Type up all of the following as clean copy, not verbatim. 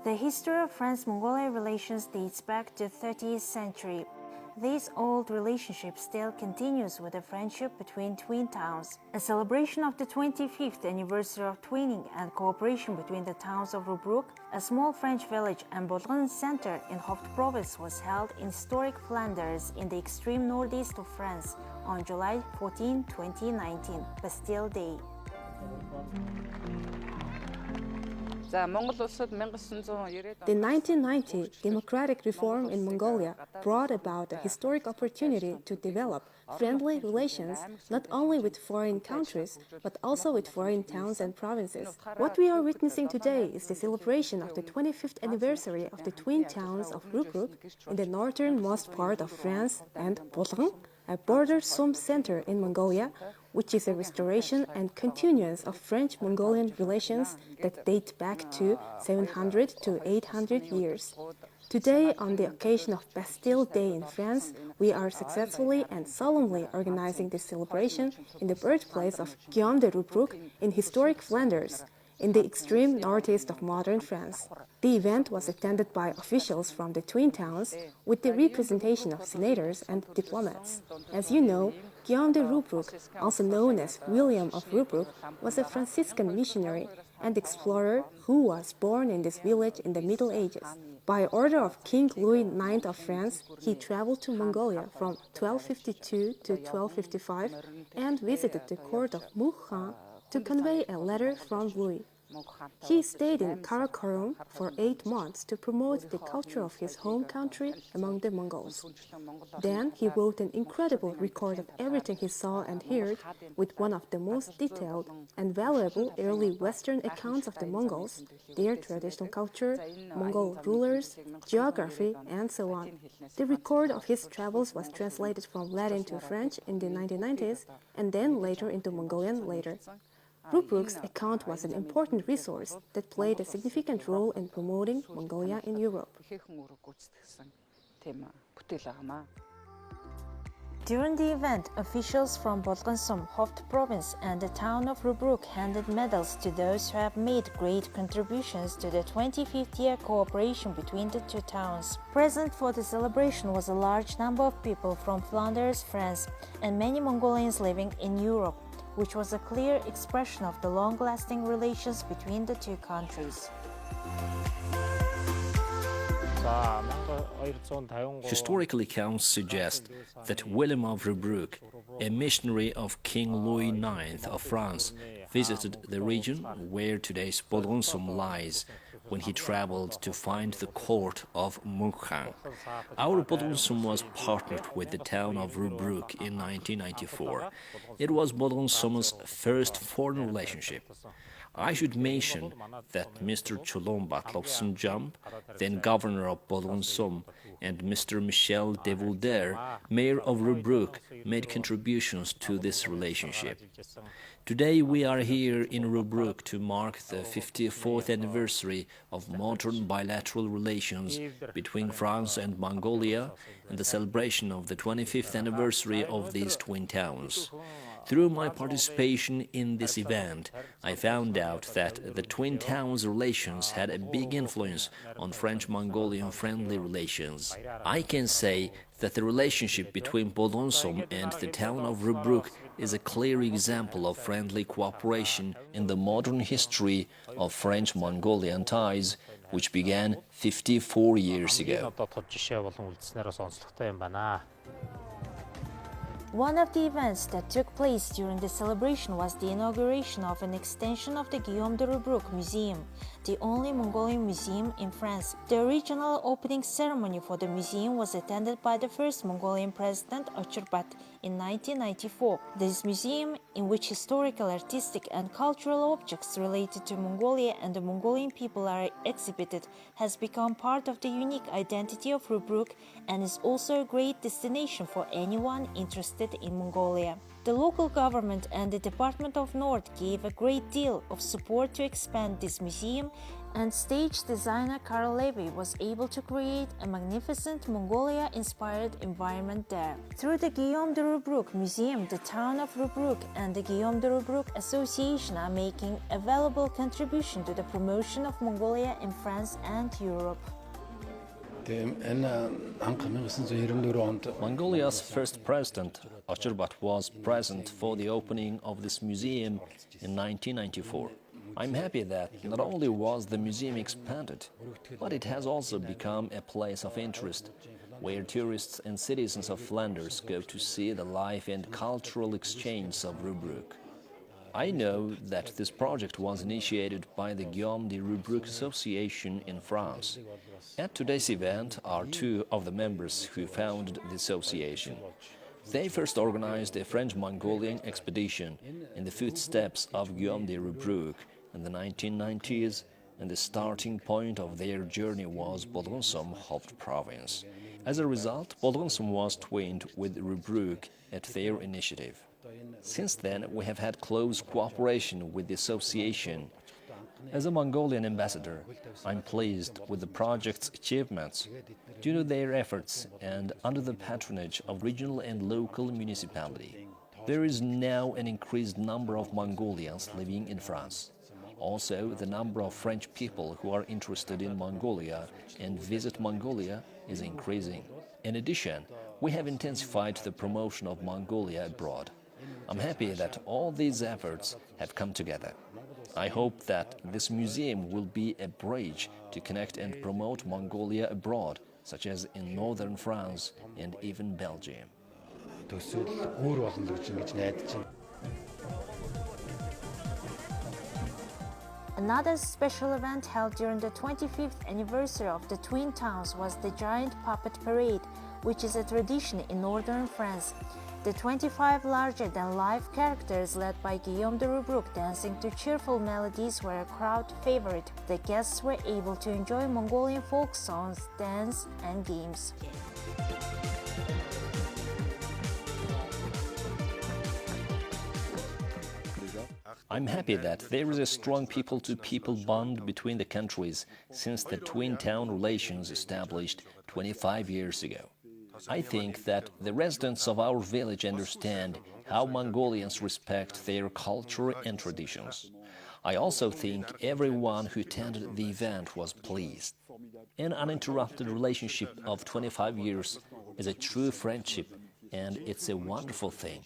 The history of France-Mongolia relations dates back to the 30th century. This old relationship still continues with the friendship between twin towns. A celebration of the 25th anniversary of twinning and cooperation between the towns of Rubrouck, a small French village, and Bodrin Center in Hoft province was held in historic Flanders in the extreme northeast of France on July 14, 2019, Bastille Day. The 1990 democratic reform in Mongolia brought about a historic opportunity to develop friendly relations not only with foreign countries, but also with foreign towns and provinces. What we are witnessing today is the celebration of the 25th anniversary of the twin towns of Rubrouck in the northernmost part of France and Bodrin, a border Somme center in Mongolia, which is a restoration and continuance of French-Mongolian relations that date back to 700 to 800 years. Today, on the occasion of Bastille Day in France, we are successfully and solemnly organizing this celebration in the birthplace of Guillaume de Rubrouck in historic Flanders, in the extreme northeast of modern France. The event was attended by officials from the twin towns with the representation of senators and diplomats. As you know, Guillaume de Rubrouck, also known as William of Rubrouck, was a Franciscan missionary and explorer who was born in this village in the Middle Ages. By order of King Louis IX of France, he traveled to Mongolia from 1252 to 1255 and visited the court of Mukhan to convey a letter from Louis. He stayed in Karakorum for 8 months to promote the culture of his home country among the Mongols. Then he wrote an incredible record of everything he saw and heard, with one of the most detailed and valuable early Western accounts of the Mongols, their traditional culture, Mongol rulers, geography, and so on. The record of his travels was translated from Latin to French in the 1990s and then later into Mongolian later. Rubrouck's account was an important resource that played a significant role in promoting Mongolia in Europe. During the event, officials from Bodrin Hoft province and the town of Rubrouck handed medals to those who have made great contributions to the 25th year cooperation between the two towns. Present for the celebration was a large number of people from Flanders, France, and many Mongolians living in Europe, which was a clear expression of the long-lasting relations between the two countries. Historical accounts suggest that William of Rubrouck, a missionary of King Louis IX of France, visited the region where today's Bodrin lies when he traveled to find the court of Mukhan. Our Bodrin was partnered with the town of Rubrouck in 1994. It was Bodrin's first foreign relationship. I should mention that Mr. Cholom Batlov-Sunjam, then governor of Bodrin, and Mr. Michel de Vulder, mayor of Rubrouck, made contributions to this relationship. Today we are here in Rubrouck to mark the 54th anniversary of modern bilateral relations between France and Mongolia and the celebration of the 25th anniversary of these twin towns. Through my participation in this event, I found out that the twin towns' relations had a big influence on French-Mongolian friendly relations. I can say that the relationship between Bodrin and the town of Rubrouck is a clear example of friendly cooperation in the modern history of French-Mongolian ties, which began 54 years ago. One of the events that took place during the celebration was the inauguration of an extension of the Guillaume de Rubrouck Museum, the only Mongolian museum in France. The original opening ceremony for the museum was attended by the first Mongolian president, Ochurbat, in 1994. This museum, in which historical, artistic, and cultural objects related to Mongolia and the Mongolian people are exhibited, has become part of the unique identity of Rubrouck and is also a great destination for anyone interested in Mongolia. The local government and the Department of North gave a great deal of support to expand this museum and stage designer Karl Levy was able to create a magnificent Mongolia-inspired environment there. Through the Guillaume de Rubrouck Museum, the town of Rubrouck and the Guillaume de Rubrouck Association are making a valuable contribution to the promotion of Mongolia in France and Europe. Mongolia's first president, Ochurbat, was present for the opening of this museum in 1994. I'm happy that not only was the museum expanded, but it has also become a place of interest where tourists and citizens of Flanders go to see the life and cultural exchange of Rubrouck. I know that this project was initiated by the Guillaume de Rubrouck Association in France. At today's event are two of the members who founded the association. They first organized a French-Mongolian expedition in the footsteps of Guillaume de Rubrouck in the 1990s, and the starting point of their journey was Bodronsum Hoft province. As a result, Bodronsum was twinned with Rubrouck at their initiative. Since then, we have had close cooperation with the association. As a Mongolian ambassador, I'm pleased with the project's achievements due to their efforts and under the patronage of regional and local municipality. There is now an increased number of Mongolians living in France. Also, the number of French people who are interested in Mongolia and visit Mongolia is increasing. In addition, we have intensified the promotion of Mongolia abroad. I'm happy that all these efforts have come together. I hope that this museum will be a bridge to connect and promote Mongolia abroad, such as in northern France and even Belgium. Another special event held during the 25th anniversary of the Twin Towns was the Giant Puppet Parade, which is a tradition in northern France. The 25 larger-than-life characters led by Guillaume de Rubrouck dancing to cheerful melodies were a crowd favorite. The guests were able to enjoy Mongolian folk songs, dance, and games. I'm happy that there is a strong people-to-people bond between the countries since the twin town relations established 25 years ago. I think that the residents of our village understand how Mongolians respect their culture and traditions. I also think everyone who attended the event was pleased. An uninterrupted relationship of 25 years is a true friendship, and it's a wonderful thing.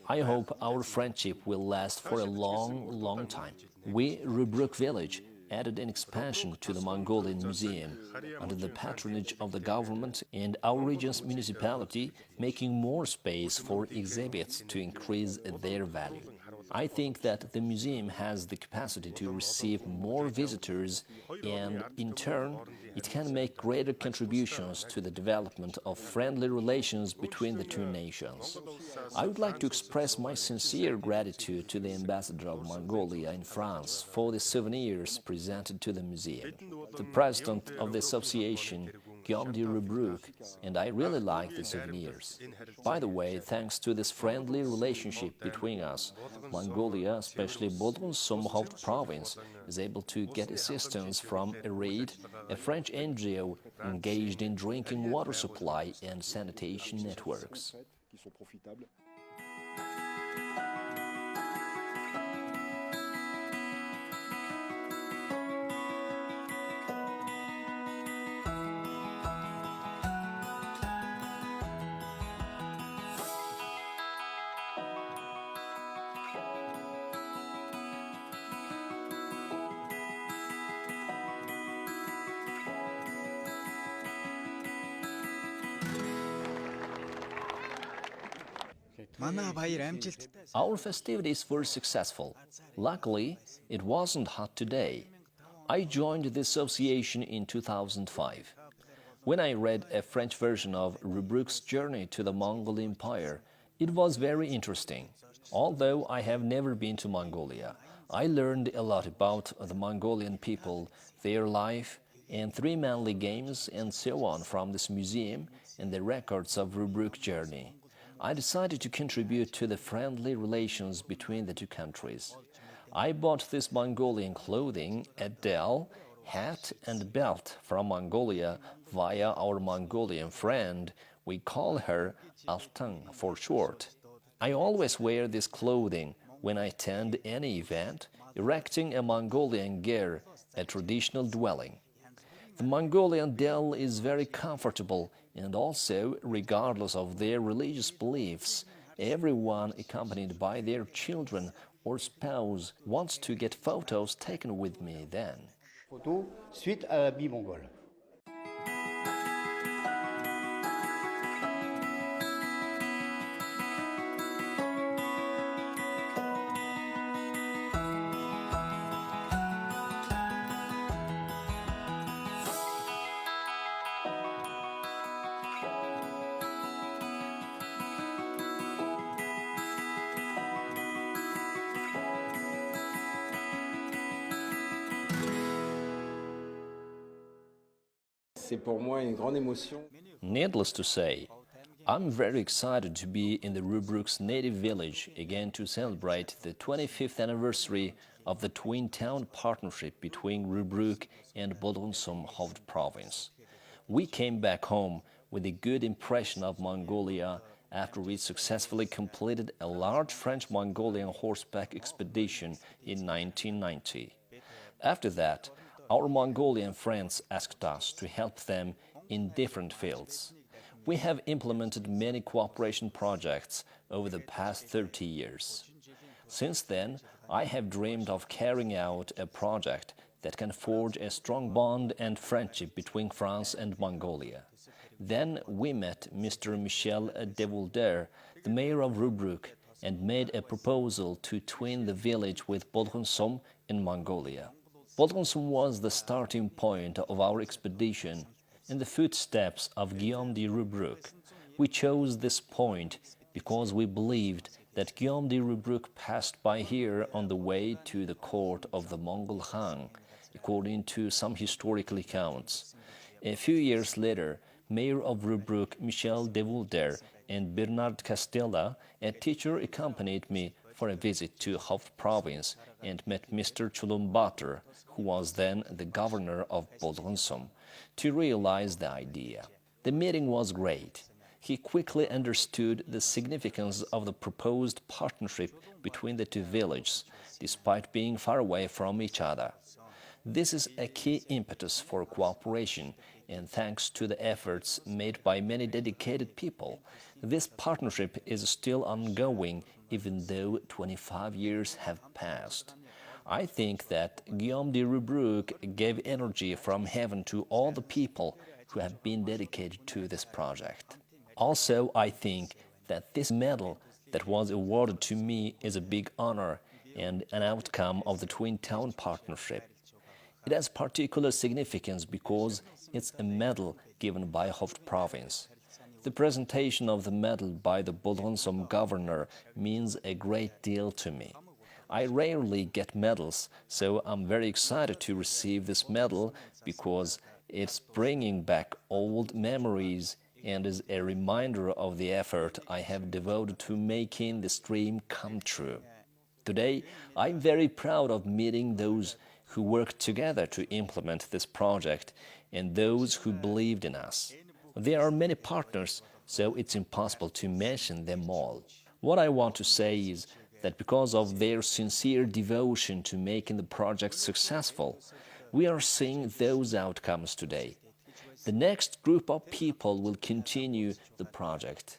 I hope our friendship will last for a long time. We, Rubrouck village, added an expansion to the Mongolian Museum under the patronage of the government and our region's municipality, making more space for exhibits to increase their value. I think that the museum has the capacity to receive more visitors and, in turn, it can make greater contributions to the development of friendly relations between the two nations. I would like to express my sincere gratitude to the ambassador of Mongolia in France for the souvenirs presented to the museum. The president of the association, Guillaume de Rubrouck, and I really like the souvenirs. By the way, thanks to this friendly relationship between us, Mongolia, especially Bodronsum Hoft province, is able to get assistance from ARED, a French NGO engaged in drinking water supply and sanitation networks. Our festivities were successful. Luckily, it wasn't hot today. I joined the association in 2005. When I read a French version of Rubrouck's journey to the Mongol Empire, it was very interesting. Although I have never been to Mongolia, I learned a lot about the Mongolian people, their life, and three manly games and so on from this museum and the records of Rubrouck journey. I decided to contribute to the friendly relations between the two countries. I bought this Mongolian clothing at Dell hat and belt from Mongolia via our Mongolian friend. We call her Altang for short. I always wear this clothing when I attend any event, erecting a Mongolian ger, a traditional dwelling. The Mongolian dell is very comfortable, and also, regardless of their religious beliefs, everyone accompanied by their children or spouse wants to get photos taken with me then. Photo suite à l'habit mongol. C'est pour moi une grande émotion. Needless to say, I'm very excited to be in the Rubrouck's native village again to celebrate the 25th anniversary of the twin town partnership between Rubrouck and Bodonsum Hovd province. We came back home with a good impression of Mongolia after we successfully completed a large French-Mongolian horseback expedition in 1990. After that, our Mongolian friends asked us to help them in different fields. We have implemented many cooperation projects over the past 30 years. Since then, I have dreamed of carrying out a project that can forge a strong bond and friendship between France and Mongolia. Then we met Mr. Michel Devulder, the mayor of Rubrouck, and made a proposal to twin the village with Bodonsum in Mongolia. Bodonsum was the starting point of our expedition. In the footsteps of Guillaume de Rubrouck, we chose this point because we believed that Guillaume de Rubrouck passed by here on the way to the court of the Mongol Khan, according to some historical accounts. A few years later, Mayor of Rubrouck Michel Devulder and Bernard Castella, a teacher, accompanied me for a visit to Hovd province and met Mr. Chulumbatar, who was then the governor of Bodonsum, to realize the idea. The meeting was great. He quickly understood the significance of the proposed partnership between the two villages, despite being far away from each other. This is a key impetus for cooperation, and thanks to the efforts made by many dedicated people, this partnership is still ongoing even though 25 years have passed. I think that Guillaume de Rubrouck gave energy from heaven to all the people who have been dedicated to this project. Also, I think that this medal that was awarded to me is a big honor and an outcome of the Twin Town Partnership. It has particular significance because it's a medal given by Hovd province. The presentation of the medal by the Bodonsum governor means a great deal to me. I rarely get medals, so I'm very excited to receive this medal because it's bringing back old memories and is a reminder of the effort I have devoted to making this dream come true. Today, I'm very proud of meeting those who worked together to implement this project and those who believed in us. There are many partners, so it's impossible to mention them all. What I want to say is that because of their sincere devotion to making the project successful, we are seeing those outcomes today. The next group of people will continue the project.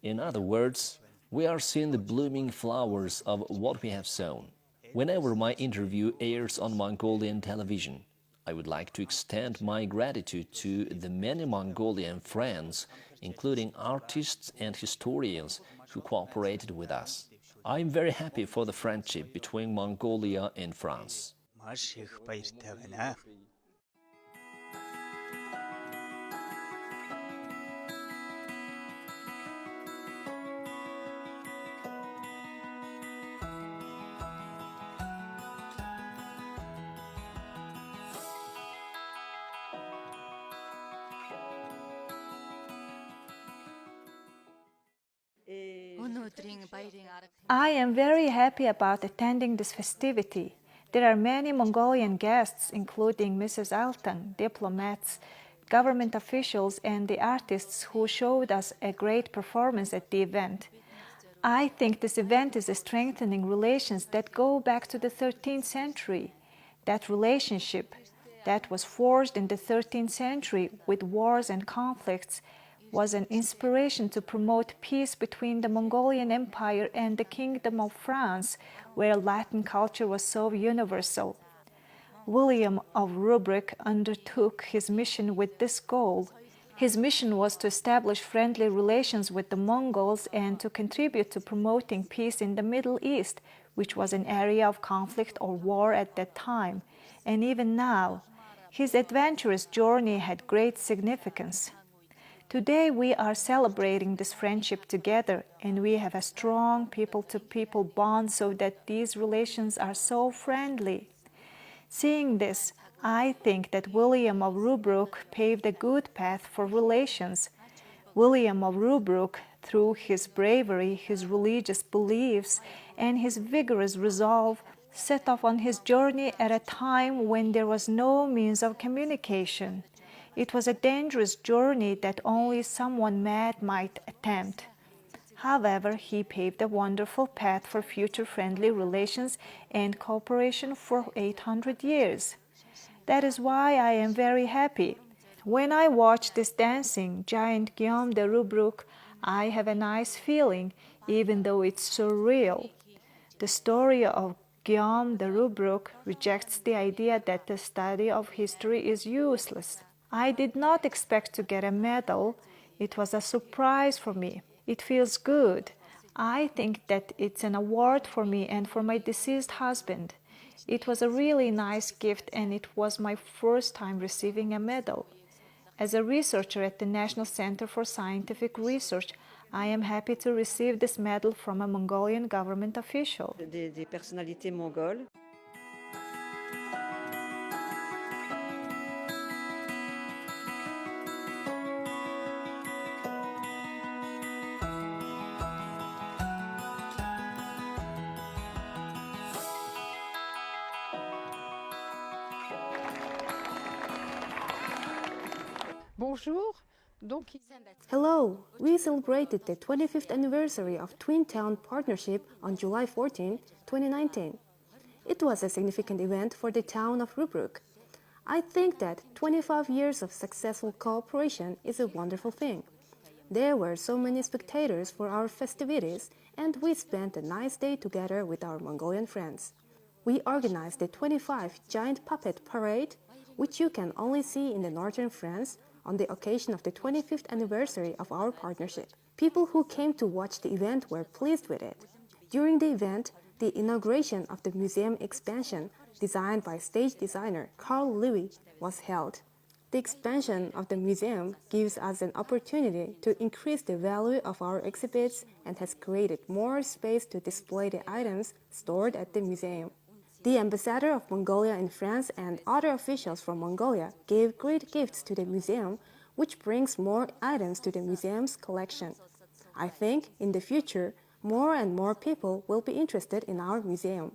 In other words, we are seeing the blooming flowers of what we have sown. Whenever my interview airs on Mongolian television, I would like to extend my gratitude to the many Mongolian friends, including artists and historians who cooperated with us. I am very happy for the friendship between Mongolia and France. I am very happy about attending this festivity. There are many Mongolian guests, including Mrs. Altan, diplomats, government officials, and the artists who showed us a great performance at the event. I think this event is strengthening relations that go back to the 13th century. That relationship that was forged in the 13th century with wars and conflicts was an inspiration to promote peace between the Mongolian Empire and the Kingdom of France, where Latin culture was so universal. William of Rubrouck undertook his mission with this goal. His mission was to establish friendly relations with the Mongols and to contribute to promoting peace in the Middle East, which was an area of conflict or war at that time, and even now. His adventurous journey had great significance. Today we are celebrating this friendship together, and we have a strong people-to-people bond so that these relations are so friendly. Seeing this, I think that William of Rubrouck paved a good path for relations. William of Rubrouck, through his bravery, his religious beliefs, and his vigorous resolve, set off on his journey at a time when there was no means of communication. It was a dangerous journey that only someone mad might attempt. However, he paved a wonderful path for future friendly relations and cooperation for 800 years. That is why I am very happy. When I watch this dancing giant Guillaume de Rubrouck, I have a nice feeling, even though it's surreal. The story of Guillaume de Rubrouck rejects the idea that the study of history is useless. I did not expect to get a medal. It was a surprise for me. It feels good. I think that it's an award for me and for my deceased husband. It was a really nice gift, and it was my first time receiving a medal. As a researcher at the National Center for Scientific Research, I am happy to receive this medal from a Mongolian government official. Des personnalités mongoles. Bonjour. Hello! We celebrated the 25th anniversary of Twin Town Partnership on July 14, 2019. It was a significant event for the town of Rubrouck. I think that 25 years of successful cooperation is a wonderful thing. There were so many spectators for our festivities, and we spent a nice day together with our Mongolian friends. We organized the 25 Giant Puppet Parade, which you can only see in the northern France, on the occasion of the 25th anniversary of our partnership. People who came to watch the event were pleased with it. During the event, the inauguration of the museum expansion, designed by stage designer Carl Louis, was held. The expansion of the museum gives us an opportunity to increase the value of our exhibits and has created more space to display the items stored at the museum. The ambassador of Mongolia in France and other officials from Mongolia gave great gifts to the museum, which brings more items to the museum's collection. I think in the future, more and more people will be interested in our museum.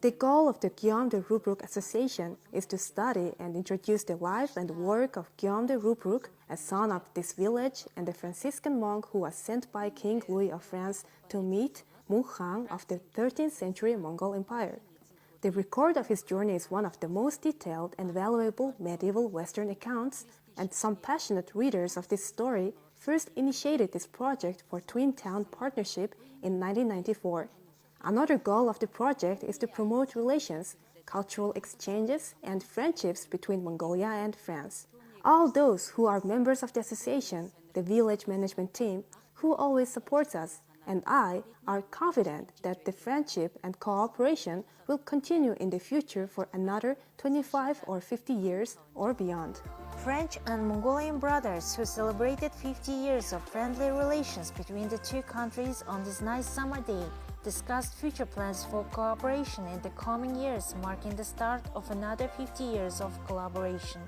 The goal of the Guillaume de Rubrouck Association is to study and introduce the life and work of Guillaume de Rubrouck, a son of this village and a Franciscan monk who was sent by King Louis of France to meet Mughang of the 13th century Mongol Empire. The record of his journey is one of the most detailed and valuable medieval Western accounts, and some passionate readers of this story first initiated this project for Twin Town Partnership in 1994. Another goal of the project is to promote relations, cultural exchanges, and friendships between Mongolia and France. All those who are members of the association, the village management team, who always supports us, and I are confident that the friendship and cooperation will continue in the future for another 25 or 50 years or beyond. French and Mongolian brothers who celebrated 50 years of friendly relations between the two countries on this nice summer day discussed future plans for cooperation in the coming years, marking the start of another 50 years of collaboration.